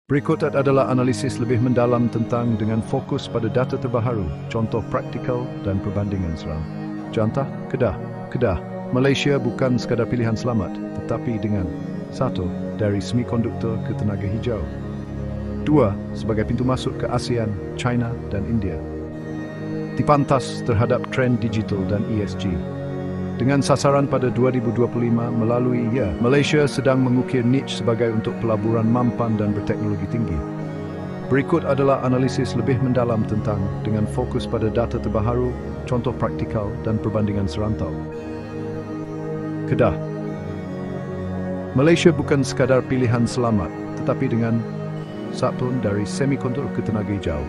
Berikut adalah analisis lebih mendalam tentang dengan fokus pada data terbaru, contoh praktikal dan perbandingan seram. Contoh, Kedah. Malaysia bukan sekadar pilihan selamat, tetapi dengan 1. Dari semikonduktor ke tenaga hijau. 2. Sebagai pintu masuk ke ASEAN, China dan India. Dipantas terhadap trend digital dan ESG. Dengan sasaran pada 2025 melalui Malaysia sedang mengukir niche sebagai untuk pelaburan mampan dan berteknologi tinggi. Berikut adalah analisis lebih mendalam tentang dengan fokus pada data terbaru, contoh praktikal dan perbandingan serantau. Kedah. Malaysia bukan sekadar pilihan selamat, tetapi dengan 1. Dari semikonduktor ke tenaga hijau,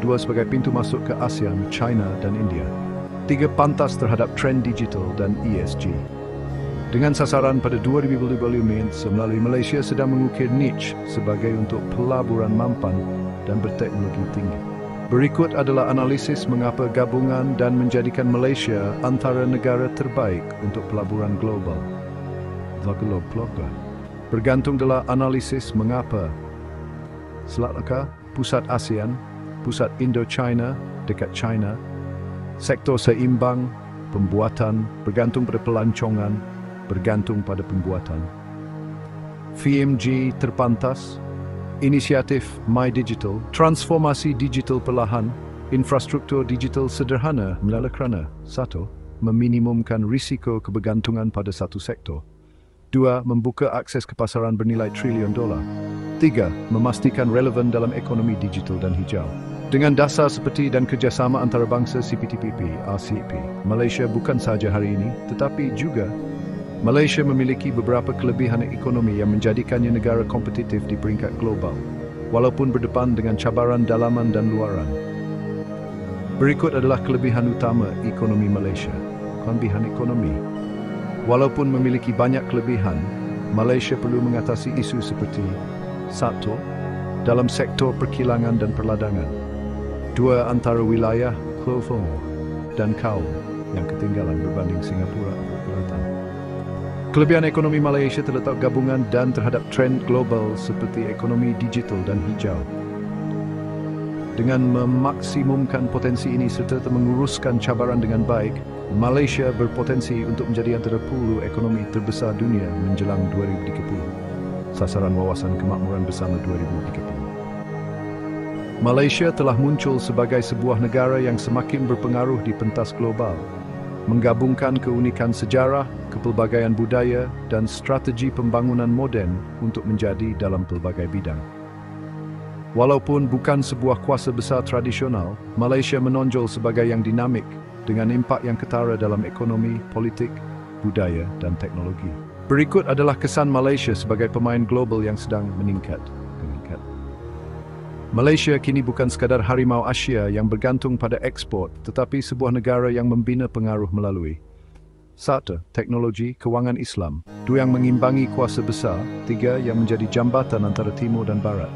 2. Sebagai pintu masuk ke ASEAN, China dan India. 3. Pantas terhadap trend digital dan ESG. Dengan sasaran pada 2025 melalui Malaysia sedang mengukir niche sebagai untuk pelaburan mampan dan berteknologi tinggi. Berikut adalah analisis mengapa gabungan dan menjadikan Malaysia antara negara terbaik untuk pelaburan global. Bergantung dalam analisis mengapa Selat Melaka, pusat ASEAN, pusat Indo-China, dekat China, sektor seimbang, pembuatan, bergantung pada pelancongan, bergantung pada pembuatan. VMG terpantas, inisiatif My Digital, transformasi digital perlahan, infrastruktur digital sederhana melalui kerana 1. Meminimumkan risiko kebergantungan pada satu sektor. 2. Membuka akses ke pasaran bernilai trilion dolar. 3. Memastikan relevan dalam ekonomi digital dan hijau. Dengan dasar seperti dan kerjasama antarabangsa CPTPP, RCEP, Malaysia bukan sahaja hari ini, tetapi juga Malaysia memiliki beberapa kelebihan ekonomi yang menjadikannya negara kompetitif di peringkat global, walaupun berdepan dengan cabaran dalaman dan luaran. Berikut adalah kelebihan utama ekonomi Malaysia. Kelebihan ekonomi. Walaupun memiliki banyak kelebihan, Malaysia perlu mengatasi isu seperti 1. Dalam sektor perkilangan dan perladangan. 2. Antara wilayah, Kelantan dan kaum yang ketinggalan berbanding Singapura. Kelebihan ekonomi Malaysia terletak gabungan dan terhadap trend global seperti ekonomi digital dan hijau. Dengan memaksimumkan potensi ini serta menguruskan cabaran dengan baik, Malaysia berpotensi untuk menjadi antara 10 ekonomi terbesar dunia menjelang 2030. Sasaran wawasan kemakmuran bersama 2030. Malaysia telah muncul sebagai sebuah negara yang semakin berpengaruh di pentas global, menggabungkan keunikan sejarah, kepelbagaian budaya dan strategi pembangunan moden untuk menjadi dalam pelbagai bidang. Walaupun bukan sebuah kuasa besar tradisional, Malaysia menonjol sebagai yang dinamik dengan impak yang ketara dalam ekonomi, politik, budaya dan teknologi. Berikut adalah kesan Malaysia sebagai pemain global yang sedang meningkat. Malaysia kini bukan sekadar harimau Asia yang bergantung pada ekspor, tetapi sebuah negara yang membina pengaruh melalui 1. Teknologi kewangan Islam. 2. Yang mengimbangi kuasa besar. 3. Yang menjadi jambatan antara timur dan barat.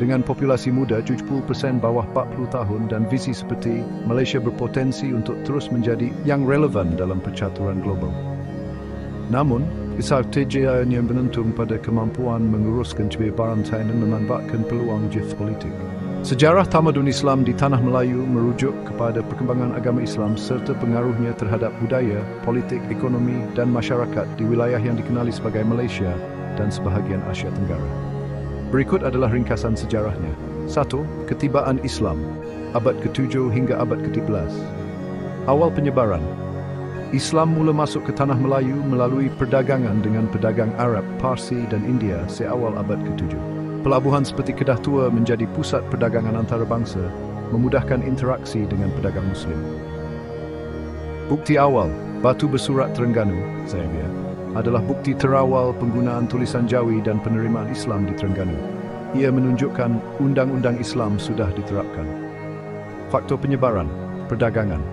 Dengan populasi muda 70% bawah 40 tahun dan visi seperti Malaysia berpotensi untuk terus menjadi yang relevan dalam percaturan global. Namun, strategianya bergantung pada kemampuan menguruskan kebebaran dan memanfaatkan peluang geopolitik. Sejarah tamadun Islam di Tanah Melayu merujuk kepada perkembangan agama Islam serta pengaruhnya terhadap budaya, politik, ekonomi dan masyarakat di wilayah yang dikenali sebagai Malaysia dan sebahagian Asia Tenggara. Berikut adalah ringkasan sejarahnya. 1. Ketibaan Islam, abad ke-7 hingga abad ke-13. Awal penyebaran. Islam mula masuk ke Tanah Melayu melalui perdagangan dengan pedagang Arab, Parsi dan India seawal abad ke-7. Pelabuhan seperti Kedah Tua menjadi pusat perdagangan antarabangsa, memudahkan interaksi dengan pedagang Muslim. Bukti awal, batu bersurat Terengganu, adalah bukti terawal penggunaan tulisan Jawi dan penerimaan Islam di Terengganu. Ia menunjukkan undang-undang Islam sudah diterapkan. Faktor penyebaran, perdagangan.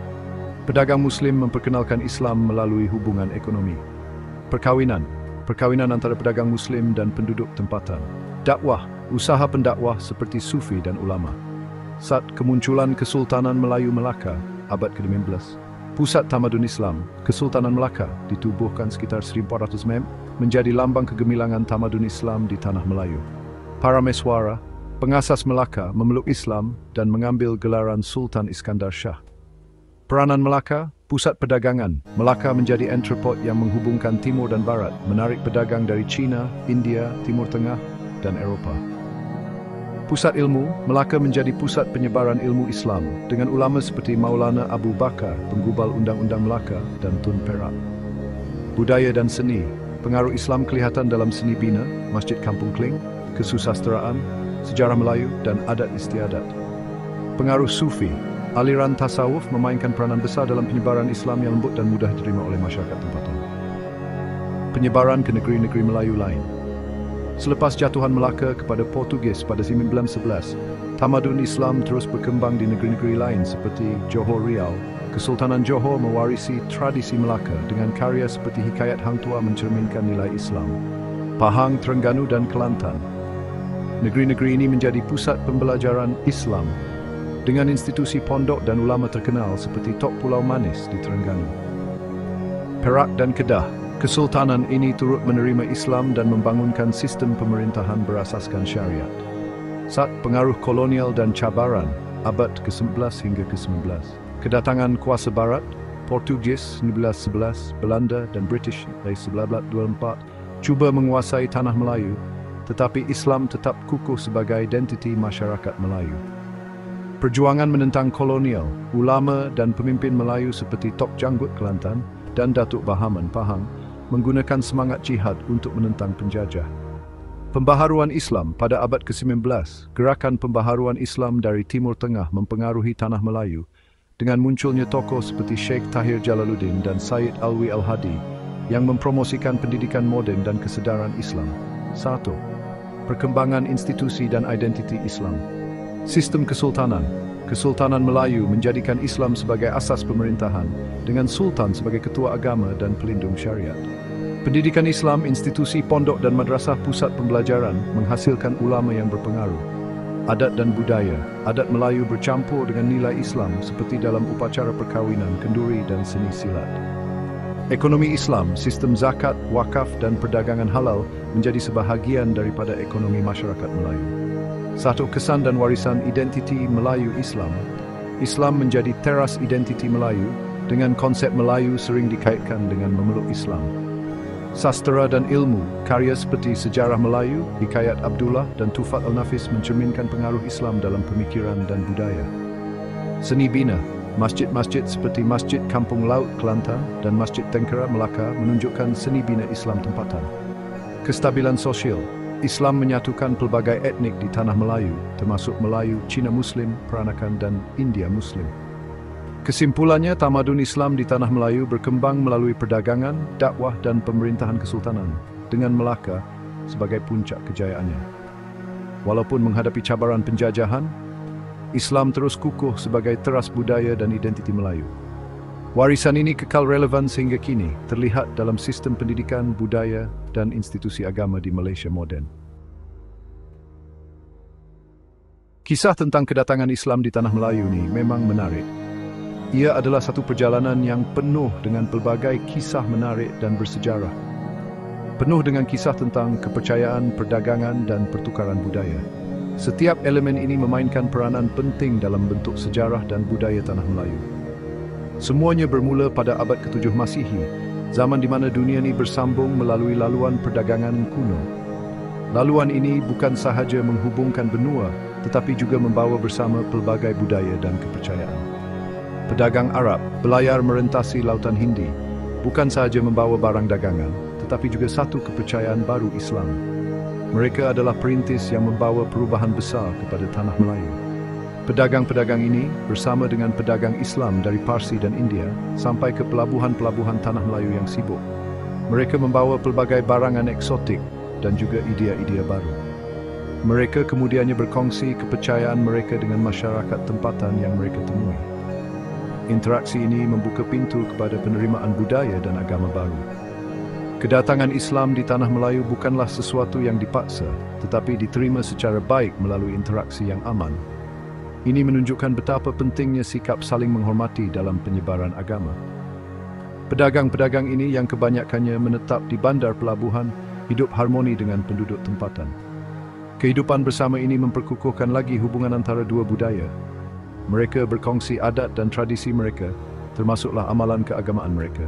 Pedagang Muslim memperkenalkan Islam melalui hubungan ekonomi. Perkawinan antara pedagang Muslim dan penduduk tempatan. Dakwah, usaha pendakwah seperti Sufi dan ulama. Saat kemunculan Kesultanan Melayu Melaka, abad ke-15. Pusat tamadun Islam, Kesultanan Melaka, ditubuhkan sekitar 1400 menjadi lambang kegemilangan tamadun Islam di Tanah Melayu. Parameswara, pengasas Melaka, memeluk Islam dan mengambil gelaran Sultan Iskandar Shah. Peranan Melaka, pusat perdagangan. Melaka menjadi entrepot yang menghubungkan timur dan barat, menarik pedagang dari China, India, Timur Tengah, dan Eropah. Pusat ilmu, Melaka menjadi pusat penyebaran ilmu Islam dengan ulama seperti Maulana Abu Bakar, penggubal Undang-Undang Melaka, dan Tun Perak. Budaya dan seni, pengaruh Islam kelihatan dalam seni bina, Masjid Kampung Kling, kesusasteraan, sejarah Melayu, dan adat istiadat. Pengaruh Sufi, aliran tasawuf memainkan peranan besar dalam penyebaran Islam yang lembut dan mudah diterima oleh masyarakat tempatan. Penyebaran ke negeri-negeri Melayu lain. Selepas jatuhan Melaka kepada Portugis pada 1911, tamadun Islam terus berkembang di negeri-negeri lain seperti Johor Riau. Kesultanan Johor mewarisi tradisi Melaka dengan karya seperti Hikayat Hang Tuah mencerminkan nilai Islam. Pahang, Terengganu, dan Kelantan. Negeri-negeri ini menjadi pusat pembelajaran Islam dengan institusi pondok dan ulama terkenal seperti Tok Pulau Manis di Terengganu. Perak dan Kedah, kesultanan ini turut menerima Islam dan membangunkan sistem pemerintahan berasaskan syariat. Saat pengaruh kolonial dan cabaran abad ke-11 hingga ke-19, kedatangan kuasa barat, Portugis 1911, Belanda dan British 1924 cuba menguasai tanah Melayu, tetapi Islam tetap kukuh sebagai identiti masyarakat Melayu. Perjuangan menentang kolonial, ulama dan pemimpin Melayu seperti Tok Janggut Kelantan dan Datuk Bahaman Pahang menggunakan semangat jihad untuk menentang penjajah. Pembaharuan Islam pada abad ke-19, gerakan pembaharuan Islam dari Timur Tengah mempengaruhi tanah Melayu dengan munculnya tokoh seperti Sheikh Tahir Jalaluddin dan Said Alwi Al-Hadi yang mempromosikan pendidikan moden dan kesedaran Islam. 1. Perkembangan institusi dan identiti Islam. Sistem kesultanan. Kesultanan Melayu menjadikan Islam sebagai asas pemerintahan dengan sultan sebagai ketua agama dan pelindung syariat. Pendidikan Islam, institusi pondok dan madrasah pusat pembelajaran menghasilkan ulama yang berpengaruh. Adat dan budaya. Adat Melayu bercampur dengan nilai Islam seperti dalam upacara perkawinan, kenduri dan seni silat. Ekonomi Islam, sistem zakat, wakaf dan perdagangan halal menjadi sebahagian daripada ekonomi masyarakat Melayu. 1. Kesan dan warisan identiti Melayu Islam. Islam menjadi teras identiti Melayu dengan konsep Melayu sering dikaitkan dengan memeluk Islam. Sastera dan ilmu, karya seperti Sejarah Melayu, Hikayat Abdullah dan Tufat Al-Nafis mencerminkan pengaruh Islam dalam pemikiran dan budaya. Seni bina, masjid-masjid seperti Masjid Kampung Laut Kelantan dan Masjid Tengkera Melaka menunjukkan seni bina Islam tempatan. Kestabilan sosial, Islam menyatukan pelbagai etnik di tanah Melayu, termasuk Melayu, Cina Muslim, Peranakan dan India Muslim. Kesimpulannya, tamadun Islam di tanah Melayu berkembang melalui perdagangan, dakwah dan pemerintahan kesultanan, dengan Melaka sebagai puncak kejayaannya. Walaupun menghadapi cabaran penjajahan, Islam terus kukuh sebagai teras budaya dan identiti Melayu. Warisan ini kekal relevan sehingga kini, terlihat dalam sistem pendidikan, budaya dan institusi agama di Malaysia moden. Kisah tentang kedatangan Islam di tanah Melayu ini memang menarik. Ia adalah satu perjalanan yang penuh dengan pelbagai kisah menarik dan bersejarah. Penuh dengan kisah tentang kepercayaan, perdagangan dan pertukaran budaya. Setiap elemen ini memainkan peranan penting dalam bentuk sejarah dan budaya tanah Melayu. Semuanya bermula pada abad ke-7 Masihi, zaman di mana dunia ini bersambung melalui laluan perdagangan kuno. Laluan ini bukan sahaja menghubungkan benua, tetapi juga membawa bersama pelbagai budaya dan kepercayaan. Pedagang Arab, belayar merentasi lautan Hindi, bukan sahaja membawa barang dagangan, tetapi juga satu kepercayaan baru Islam. Mereka adalah perintis yang membawa perubahan besar kepada tanah Melayu. Pedagang-pedagang ini bersama dengan pedagang Islam dari Parsi dan India sampai ke pelabuhan-pelabuhan tanah Melayu yang sibuk. Mereka membawa pelbagai barangan eksotik dan juga idea-idea baru. Mereka kemudiannya berkongsi kepercayaan mereka dengan masyarakat tempatan yang mereka temui. Interaksi ini membuka pintu kepada penerimaan budaya dan agama baru. Kedatangan Islam di tanah Melayu bukanlah sesuatu yang dipaksa, tetapi diterima secara baik melalui interaksi yang aman. Ini menunjukkan betapa pentingnya sikap saling menghormati dalam penyebaran agama. Pedagang-pedagang ini yang kebanyakannya menetap di bandar pelabuhan hidup harmoni dengan penduduk tempatan. Kehidupan bersama ini memperkukuhkan lagi hubungan antara dua budaya. Mereka berkongsi adat dan tradisi mereka, termasuklah amalan keagamaan mereka.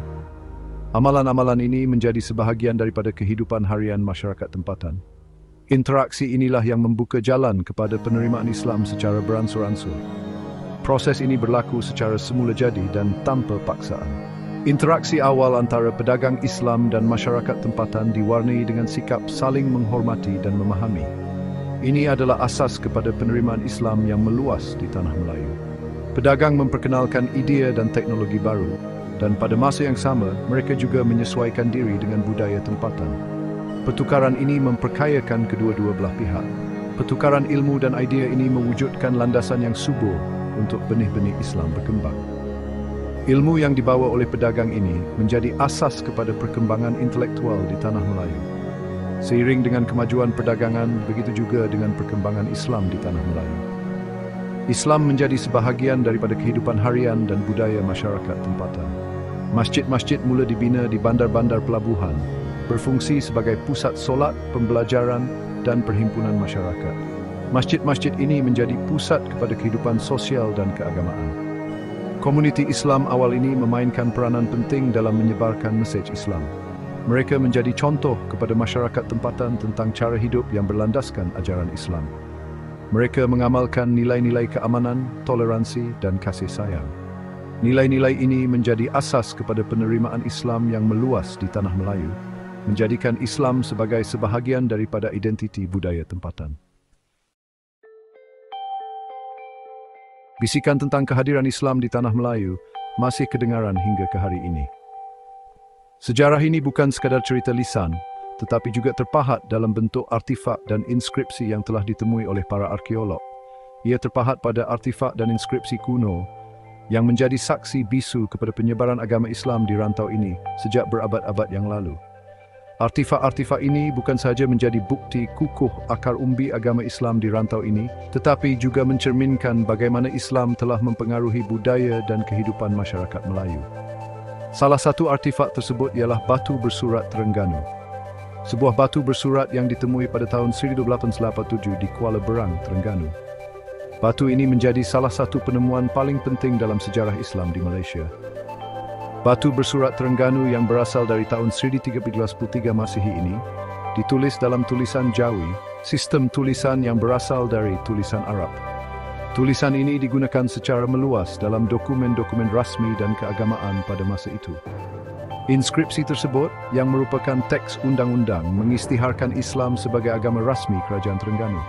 Amalan-amalan ini menjadi sebahagian daripada kehidupan harian masyarakat tempatan. Interaksi inilah yang membuka jalan kepada penerimaan Islam secara beransur-ansur. Proses ini berlaku secara semula jadi dan tanpa paksaan. Interaksi awal antara pedagang Islam dan masyarakat tempatan diwarnai dengan sikap saling menghormati dan memahami. Ini adalah asas kepada penerimaan Islam yang meluas di tanah Melayu. Pedagang memperkenalkan idea dan teknologi baru, dan pada masa yang sama, mereka juga menyesuaikan diri dengan budaya tempatan. Pertukaran ini memperkayakan kedua-dua belah pihak. Pertukaran ilmu dan idea ini mewujudkan landasan yang subur untuk benih-benih Islam berkembang. Ilmu yang dibawa oleh pedagang ini menjadi asas kepada perkembangan intelektual di tanah Melayu. Seiring dengan kemajuan perdagangan, begitu juga dengan perkembangan Islam di tanah Melayu. Islam menjadi sebahagian daripada kehidupan harian dan budaya masyarakat tempatan. Masjid-masjid mula dibina di bandar-bandar pelabuhan, berfungsi sebagai pusat solat, pembelajaran dan perhimpunan masyarakat. Masjid-masjid ini menjadi pusat kepada kehidupan sosial dan keagamaan. Komuniti Islam awal ini memainkan peranan penting dalam menyebarkan mesej Islam. Mereka menjadi contoh kepada masyarakat tempatan tentang cara hidup yang berlandaskan ajaran Islam. Mereka mengamalkan nilai-nilai keamanan, toleransi dan kasih sayang. Nilai-nilai ini menjadi asas kepada penerimaan Islam yang meluas di tanah Melayu, menjadikan Islam sebagai sebahagian daripada identiti budaya tempatan. Bisikan tentang kehadiran Islam di tanah Melayu masih kedengaran hingga ke hari ini. Sejarah ini bukan sekadar cerita lisan, tetapi juga terpahat dalam bentuk artifak dan inskripsi yang telah ditemui oleh para arkeolog. Ia terpahat pada artifak dan inskripsi kuno yang menjadi saksi bisu kepada penyebaran agama Islam di rantau ini sejak berabad-abad yang lalu. Artifak-artifak ini bukan sahaja menjadi bukti kukuh akar umbi agama Islam di rantau ini, tetapi juga mencerminkan bagaimana Islam telah mempengaruhi budaya dan kehidupan masyarakat Melayu. Salah satu artifak tersebut ialah batu bersurat Terengganu. Sebuah batu bersurat yang ditemui pada tahun 1887 di Kuala Berang, Terengganu. Batu ini menjadi salah satu penemuan paling penting dalam sejarah Islam di Malaysia. Batu bersurat Terengganu yang berasal dari tahun 1333 Masihi ini ditulis dalam tulisan Jawi, sistem tulisan yang berasal dari tulisan Arab. Tulisan ini digunakan secara meluas dalam dokumen-dokumen rasmi dan keagamaan pada masa itu. Inskripsi tersebut yang merupakan teks undang-undang mengisytiharkan Islam sebagai agama rasmi Kerajaan Terengganu.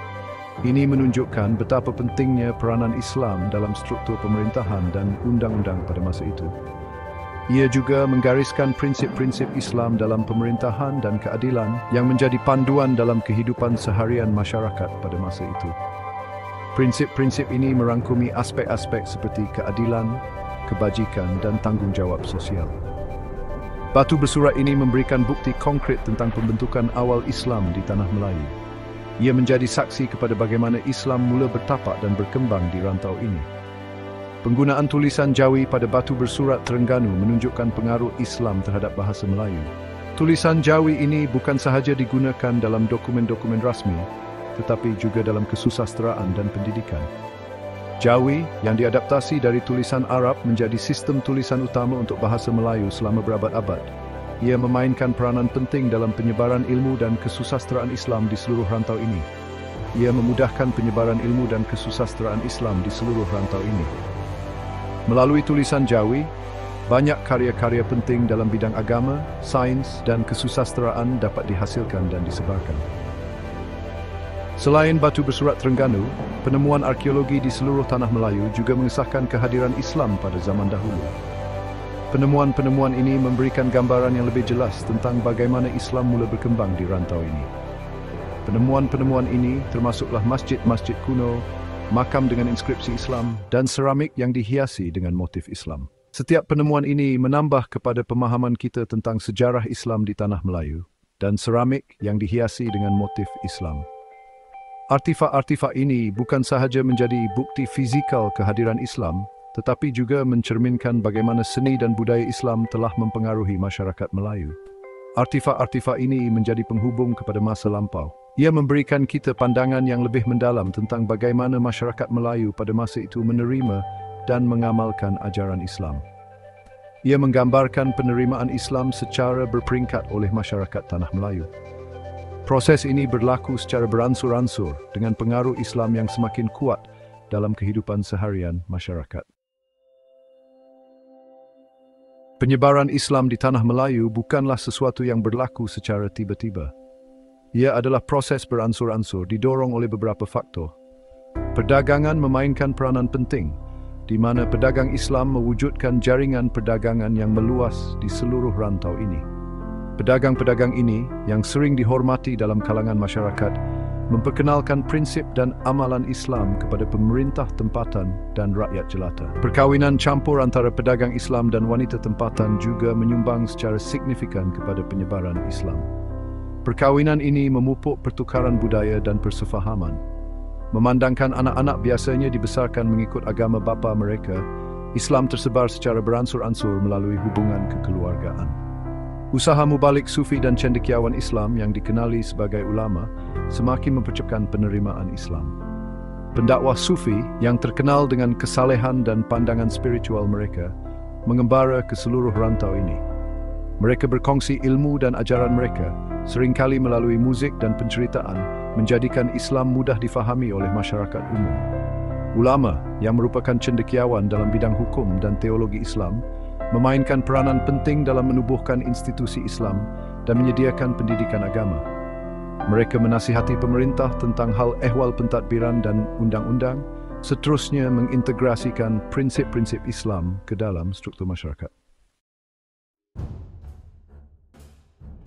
Ini menunjukkan betapa pentingnya peranan Islam dalam struktur pemerintahan dan undang-undang pada masa itu. Ia juga menggariskan prinsip-prinsip Islam dalam pemerintahan dan keadilan yang menjadi panduan dalam kehidupan seharian masyarakat pada masa itu. Prinsip-prinsip ini merangkumi aspek-aspek seperti keadilan, kebajikan dan tanggungjawab sosial. Batu bersurat ini memberikan bukti konkret tentang pembentukan awal Islam di tanah Melayu. Ia menjadi saksi kepada bagaimana Islam mula bertapak dan berkembang di rantau ini. Penggunaan tulisan Jawi pada batu bersurat Terengganu menunjukkan pengaruh Islam terhadap bahasa Melayu. Tulisan Jawi ini bukan sahaja digunakan dalam dokumen-dokumen rasmi, tetapi juga dalam kesusasteraan dan pendidikan. Jawi yang diadaptasi dari tulisan Arab menjadi sistem tulisan utama untuk bahasa Melayu selama berabad-abad. Ia memainkan peranan penting dalam penyebaran ilmu dan kesusasteraan Islam di seluruh rantau ini. Ia memudahkan penyebaran ilmu dan kesusasteraan Islam di seluruh rantau ini. Melalui tulisan Jawi, banyak karya-karya penting dalam bidang agama, sains dan kesusasteraan dapat dihasilkan dan disebarkan. Selain batu bersurat Terengganu, penemuan arkeologi di seluruh tanah Melayu juga mengesahkan kehadiran Islam pada zaman dahulu. Penemuan-penemuan ini memberikan gambaran yang lebih jelas tentang bagaimana Islam mula berkembang di rantau ini. Penemuan-penemuan ini termasuklah masjid-masjid kuno, makam dengan inskripsi Islam, dan seramik yang dihiasi dengan motif Islam. Setiap penemuan ini menambah kepada pemahaman kita tentang sejarah Islam di tanah Melayu, dan seramik yang dihiasi dengan motif Islam. Artifak-artifak ini bukan sahaja menjadi bukti fizikal kehadiran Islam, tetapi juga mencerminkan bagaimana seni dan budaya Islam telah mempengaruhi masyarakat Melayu. Artifak-artifak ini menjadi penghubung kepada masa lampau. Ia memberikan kita pandangan yang lebih mendalam tentang bagaimana masyarakat Melayu pada masa itu menerima dan mengamalkan ajaran Islam. Ia menggambarkan penerimaan Islam secara berperingkat oleh masyarakat Tanah Melayu. Proses ini berlaku secara beransur-ansur dengan pengaruh Islam yang semakin kuat dalam kehidupan seharian masyarakat. Penyebaran Islam di Tanah Melayu bukanlah sesuatu yang berlaku secara tiba-tiba. Ia adalah proses beransur-ansur didorong oleh beberapa faktor. Perdagangan memainkan peranan penting, di mana pedagang Islam mewujudkan jaringan perdagangan yang meluas di seluruh rantau ini. Pedagang-pedagang ini, yang sering dihormati dalam kalangan masyarakat, memperkenalkan prinsip dan amalan Islam kepada pemerintah tempatan dan rakyat jelata. Perkawinan campur antara pedagang Islam dan wanita tempatan juga menyumbang secara signifikan kepada penyebaran Islam. Perkawinan ini memupuk pertukaran budaya dan persefahaman. Memandangkan anak-anak biasanya dibesarkan mengikut agama bapa mereka, Islam tersebar secara beransur-ansur melalui hubungan kekeluargaan. Usaha mubalik sufi dan cendekiawan Islam yang dikenali sebagai ulama semakin mempercepatkan penerimaan Islam. Pendakwah sufi yang terkenal dengan kesalehan dan pandangan spiritual mereka mengembara ke seluruh rantau ini. Mereka berkongsi ilmu dan ajaran mereka, seringkali melalui muzik dan penceritaan, menjadikan Islam mudah difahami oleh masyarakat umum. Ulama, yang merupakan cendekiawan dalam bidang hukum dan teologi Islam, memainkan peranan penting dalam menubuhkan institusi Islam dan menyediakan pendidikan agama. Mereka menasihati pemerintah tentang hal ehwal pentadbiran dan undang-undang, seterusnya mengintegrasikan prinsip-prinsip Islam ke dalam struktur masyarakat.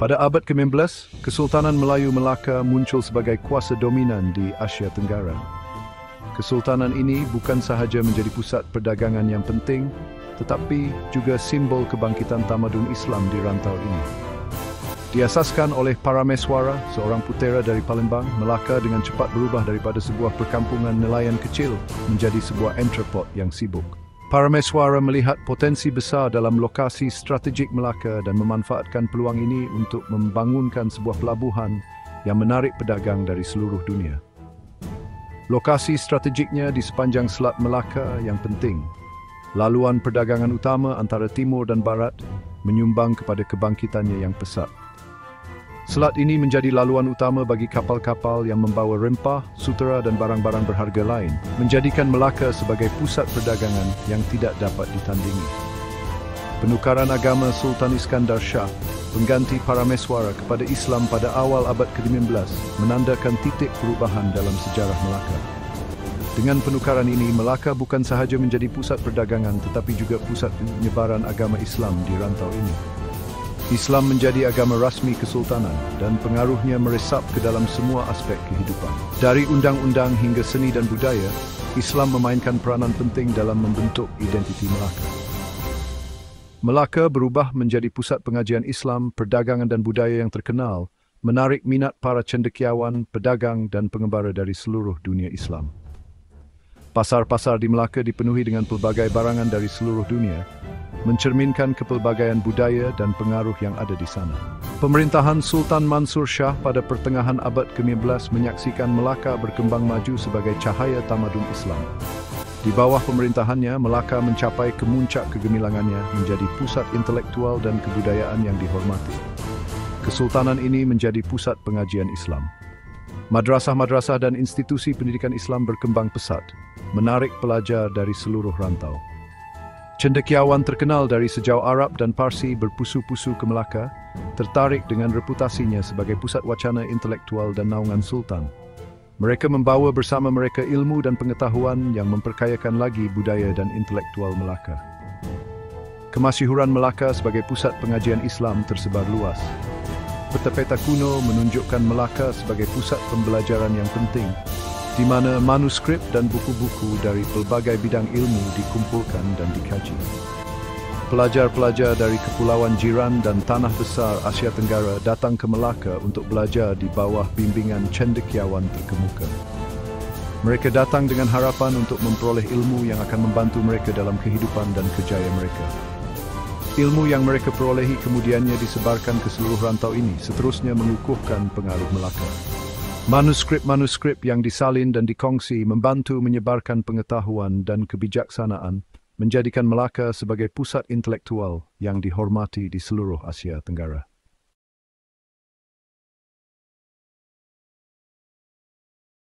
Pada abad ke-15, Kesultanan Melayu Melaka muncul sebagai kuasa dominan di Asia Tenggara. Kesultanan ini bukan sahaja menjadi pusat perdagangan yang penting, tetapi juga simbol kebangkitan tamadun Islam di rantau ini. Diasaskan oleh Parameswara, seorang putera dari Palembang, Melaka dengan cepat berubah daripada sebuah perkampungan nelayan kecil menjadi sebuah entrepot yang sibuk. Parameswara melihat potensi besar dalam lokasi strategik Melaka dan memanfaatkan peluang ini untuk membangunkan sebuah pelabuhan yang menarik pedagang dari seluruh dunia. Lokasi strategiknya di sepanjang Selat Melaka yang penting. Laluan perdagangan utama antara timur dan barat menyumbang kepada kebangkitannya yang pesat. Selat ini menjadi laluan utama bagi kapal-kapal yang membawa rempah, sutera dan barang-barang berharga lain, menjadikan Melaka sebagai pusat perdagangan yang tidak dapat ditandingi. Penukaran agama Sultan Iskandar Shah, pengganti Parameswara kepada Islam pada awal abad ke-15, menandakan titik perubahan dalam sejarah Melaka. Dengan penukaran ini, Melaka bukan sahaja menjadi pusat perdagangan tetapi juga pusat penyebaran agama Islam di rantau ini. Islam menjadi agama rasmi kesultanan dan pengaruhnya meresap ke dalam semua aspek kehidupan. Dari undang-undang hingga seni dan budaya, Islam memainkan peranan penting dalam membentuk identiti Melaka. Melaka berubah menjadi pusat pengajian Islam, perdagangan dan budaya yang terkenal, menarik minat para cendekiawan, pedagang dan pengembara dari seluruh dunia Islam. Pasar-pasar di Melaka dipenuhi dengan pelbagai barangan dari seluruh dunia, mencerminkan kepelbagaian budaya dan pengaruh yang ada di sana. Pemerintahan Sultan Mansur Shah pada pertengahan abad ke-15 menyaksikan Melaka berkembang maju sebagai cahaya tamadun Islam. Di bawah pemerintahannya, Melaka mencapai kemuncak kegemilangannya menjadi pusat intelektual dan kebudayaan yang dihormati. Kesultanan ini menjadi pusat pengajian Islam. Madrasah-madrasah dan institusi pendidikan Islam berkembang pesat, menarik pelajar dari seluruh rantau. Cendekiawan terkenal dari sejauh Arab dan Parsi berpusu-pusu ke Melaka, tertarik dengan reputasinya sebagai pusat wacana intelektual dan naungan sultan. Mereka membawa bersama mereka ilmu dan pengetahuan yang memperkayakan lagi budaya dan intelektual Melaka. Kemasyhuran Melaka sebagai pusat pengajian Islam tersebar luas. Peta-peta kuno menunjukkan Melaka sebagai pusat pembelajaran yang penting, di mana manuskrip dan buku-buku dari pelbagai bidang ilmu dikumpulkan dan dikaji. Pelajar-pelajar dari kepulauan jiran dan tanah besar Asia Tenggara datang ke Melaka untuk belajar di bawah bimbingan cendekiawan terkemuka. Mereka datang dengan harapan untuk memperoleh ilmu yang akan membantu mereka dalam kehidupan dan kerjaya mereka. Ilmu yang mereka perolehi kemudiannya disebarkan ke seluruh rantau ini, seterusnya mengukuhkan pengaruh Melaka. Manuskrip-manuskrip yang disalin dan dikongsi membantu menyebarkan pengetahuan dan kebijaksanaan, menjadikan Melaka sebagai pusat intelektual yang dihormati di seluruh Asia Tenggara.